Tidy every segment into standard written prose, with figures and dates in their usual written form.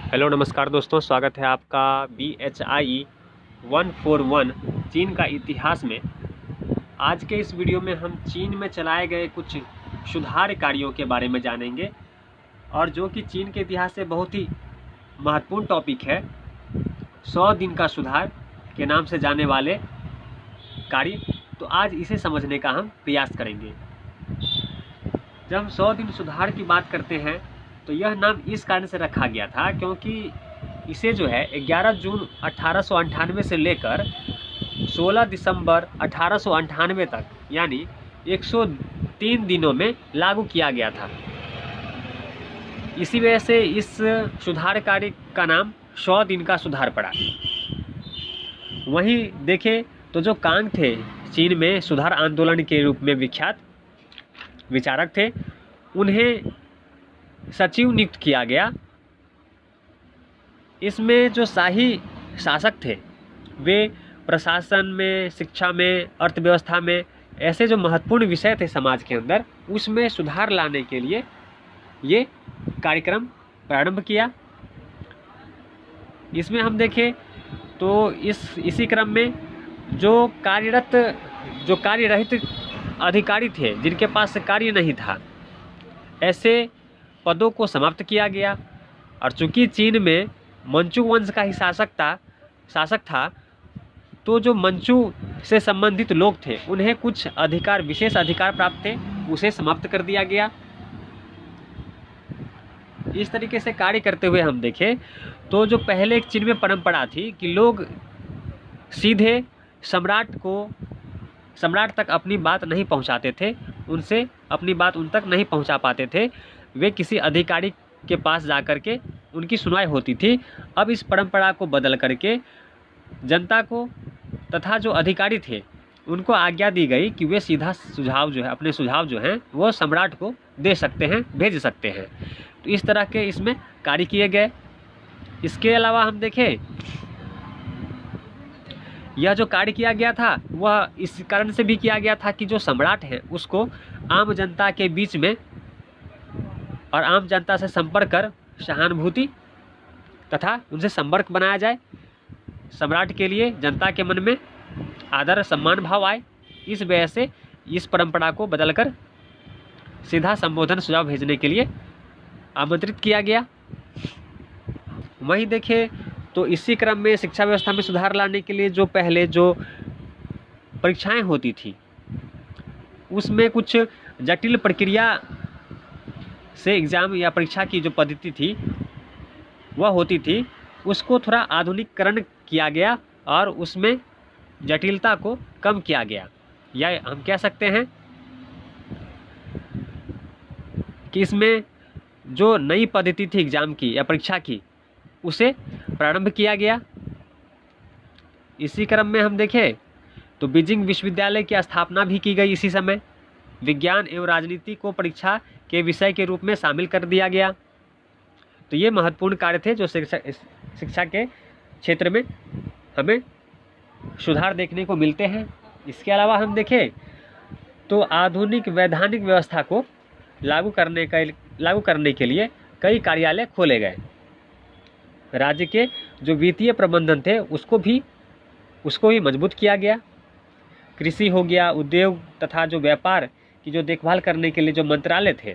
Hello नमस्कार दोस्तों, स्वागत है आपका BHI 141 चीन का इतिहास में। आज के इस वीडियो में हम चीन में चलाए गए कुछ सुधार कार्यों के बारे में जानेंगे और जो कि चीन के इतिहास से बहुत ही महत्वपूर्ण टॉपिक है। 100 दिन का सुधार के नाम से जाने वाले कार्य, तो आज इसे समझने का हम प्रयास करेंगे। जब हम 100 दिन सुधार की बात करते हैं तो यह नाम इस कारण से रखा गया था क्योंकि इसे जो है 11 जून 1898 से लेकर 16 दिसंबर 1898 तक यानी 103 दिनों में लागू किया गया था। इसी वजह से इस सुधार कार्य का नाम 100 दिन का सुधार पड़ा। वहीं देखें तो जो कांग थे, चीन में सुधार आंदोलन के रूप में विख्यात विचारक थे, उन्हें सचिव नियुक्त किया गया। इसमें जो शाही शासक थे वे प्रशासन में, शिक्षा में, अर्थव्यवस्था में ऐसे जो महत्वपूर्ण विषय थे समाज के अंदर, उसमें सुधार लाने के लिए ये कार्यक्रम प्रारंभ किया। इसमें हम देखें तो इसी क्रम में जो कार्यरहित अधिकारी थे, जिनके पास कार्य नहीं था, ऐसे पदों को समाप्त किया गया। और चूंकि चीन में मंचू वंश का ही शासक था, तो जो मंचू से संबंधित लोग थे उन्हें कुछ अधिकार, विशेष अधिकार प्राप्त थे, उसे समाप्त कर दिया गया। इस तरीके से कार्य करते हुए हम देखें तो जो पहले एक चीन में परंपरा थी कि लोग सीधे सम्राट तक अपनी बात नहीं पहुंचाते थे, उनसे अपनी बात उन तक नहीं पहुंचा पाते थे, वे किसी अधिकारी के पास जाकर के उनकी सुनवाई होती थी। अब इस परंपरा को बदल करके जनता को तथा जो अधिकारी थे उनको आज्ञा दी गई कि वे सीधा अपने सुझाव जो हैं वो सम्राट को दे सकते हैं, भेज सकते हैं। तो इस तरह के इसमें कार्य किए गए। इसके अलावा हम देखें, यह जो कार्य किया गया था वह इस कारण से भी किया गया था कि जो सम्राट है उसको आम जनता के बीच में और आम जनता से संपर्क कर सहानुभूति तथा उनसे संपर्क बनाया जाए, सम्राट के लिए जनता के मन में आदर सम्मान भाव आए। इस वजह से इस परंपरा को बदलकर सीधा संबोधन सुझाव भेजने के लिए आमंत्रित किया गया। वहीं देखें तो इसी क्रम में शिक्षा व्यवस्था में सुधार लाने के लिए जो पहले जो परीक्षाएं होती थी उसमें कुछ जटिल प्रक्रिया से एग्ज़ाम या परीक्षा की जो पद्धति थी वह होती थी, उसको थोड़ा आधुनिकीकरण किया गया और उसमें जटिलता को कम किया गया। या हम कह सकते हैं कि इसमें जो नई पद्धति थी एग्ज़ाम की या परीक्षा की, उसे प्रारंभ किया गया। इसी क्रम में हम देखें तो बीजिंग विश्वविद्यालय की स्थापना भी की गई। इसी समय विज्ञान एवं राजनीति को परीक्षा के विषय के रूप में शामिल कर दिया गया। तो ये महत्वपूर्ण कार्य थे जो शिक्षा के क्षेत्र में हमें सुधार देखने को मिलते हैं। इसके अलावा हम देखें तो आधुनिक वैधानिक व्यवस्था को लागू करने के लिए कई कार्यालय खोले गए। राज्य के जो वित्तीय प्रबंधन थे उसको भी मजबूत किया गया। कृषि हो गया, उद्योग तथा जो व्यापार की जो देखभाल करने के लिए जो मंत्रालय थे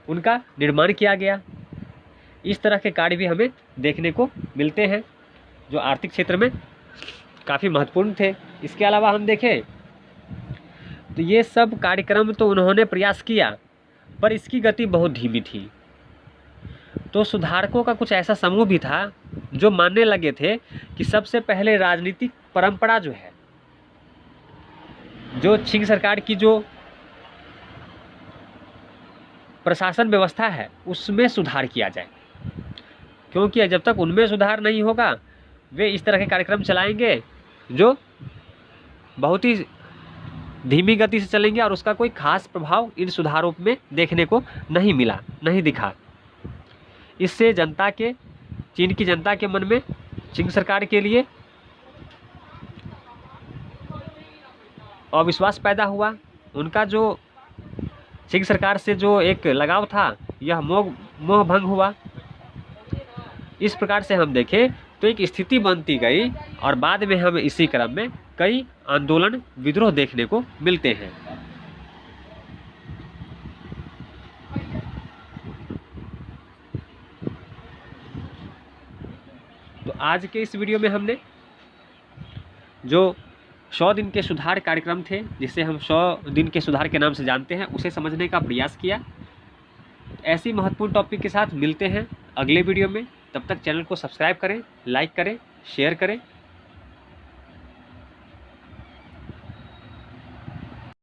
उनका निर्माण किया गया। इस तरह के कार्य भी हमें देखने को मिलते हैं जो आर्थिक क्षेत्र में काफ़ी महत्वपूर्ण थे। इसके अलावा हम देखें तो ये सब कार्यक्रम तो उन्होंने प्रयास किया, पर इसकी गति बहुत धीमी थी। तो सुधारकों का कुछ ऐसा समूह भी था जो मानने लगे थे कि सबसे पहले राजनीतिक परंपरा जो है, जो छिंग सरकार की जो प्रशासन व्यवस्था है उसमें सुधार किया जाए, क्योंकि जब तक उनमें सुधार नहीं होगा वे इस तरह के कार्यक्रम चलाएंगे जो बहुत ही धीमी गति से चलेंगे और उसका कोई खास प्रभाव इन सुधारों में देखने को नहीं दिखा। इससे चीन की जनता के मन में छिंग सरकार के लिए अविश्वास पैदा हुआ। उनका जो छिंग सरकार से जो एक लगाव था यह मोह भंग हुआ। इस प्रकार से हम देखें तो एक स्थिति बनती गई और बाद में हमें इसी क्रम में कई आंदोलन विद्रोह देखने को मिलते हैं। तो आज के इस वीडियो में हमने जो 100 दिन के सुधार कार्यक्रम थे, जिसे हम 100 दिन के सुधार के नाम से जानते हैं, उसे समझने का प्रयास किया। ऐसी महत्वपूर्ण टॉपिक के साथ मिलते हैं अगले वीडियो में। तब तक चैनल को सब्सक्राइब करें, लाइक करें, शेयर करें।